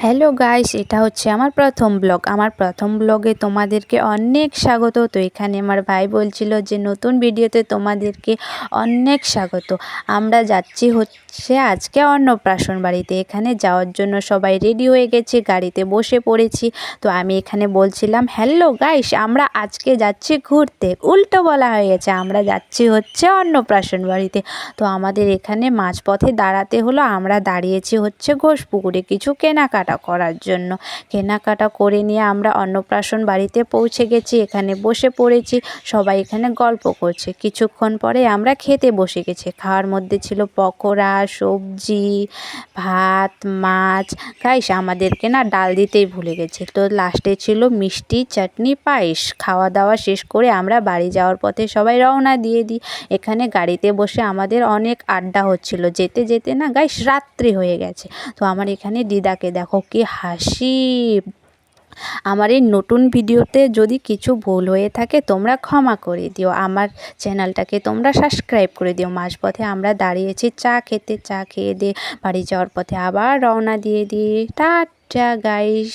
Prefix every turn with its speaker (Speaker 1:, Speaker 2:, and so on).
Speaker 1: Hello guys, এটা হচ্ছে আমার প্রথম ব্লগ। আমার প্রথম ব্লগে তোমাদেরকে অনেক স্বাগত। তো এখানে আমার ভাই বলছিল যে নতুন ভিডিওতে তোমাদেরকে অনেক স্বাগত। আমরা যাচ্ছি হচ্ছে আজকে অন্নপ্রাশন বাড়িতে। এখানে যাওয়ার জন্য সবাই রেডি হয়ে গেছে, গাড়িতে বসে পড়েছি। তো আমি এখানে বলছিলাম হ্যালো গাইস, আমরা আজকে যাচ্ছি ঘুরতে। উল্টো বলা হয়ে গেছে, আমরা যাচ্ছি হচ্ছে অন্নপ্রাশন বাড়িতে। তো আমাদের এখানে মাঝপথে দাঁড়াতে হলো। আমরা দাঁড়িয়েছি হচ্ছে ঘোষপুকুরে কিছু কেনাকাটা করার জন্য। কেনাকাটা করে নিয়ে আমরা অন্নপ্রাশন বাড়িতে পৌঁছে গেছি। এখানে বসে পড়েছি, সবাই এখানে গল্প করছে। কিছুক্ষণ পরে আমরা খেতে বসে গেছি। খাওয়ার মধ্যে ছিল পকোড়া, সবজি, ভাত, মাছ। গাইস, আমাদেরকে না ডাল দিতেই ভুলে গেছে। তো লাস্টে ছিল মিষ্টি, চাটনি, পায়েস। খাওয়া দাওয়া শেষ করে আমরা বাড়ি যাওয়ার পথে সবাই রওনা দিয়ে দিই। এখানে গাড়িতে বসে আমাদের অনেক আড্ডা হচ্ছিল। যেতে যেতে না গাইস রাত্রি হয়ে গেছে। তো আমার এখানে দিদাকে দেখো কি হাসি। আমার এই নতুন ভিডিওতে যদি কিছু ভুল হয়ে থাকে তোমরা ক্ষমা করে দিও। আমার চ্যানেলটাকে তোমরা সাবস্ক্রাইব করে দিও। মাঝপথে আমরা দাঁড়িয়েছি চা খেতে। চা খেয়ে দিয়ে বাড়ি যাওয়ার পথে আবার রওনা দিয়ে দিই। Tata guys.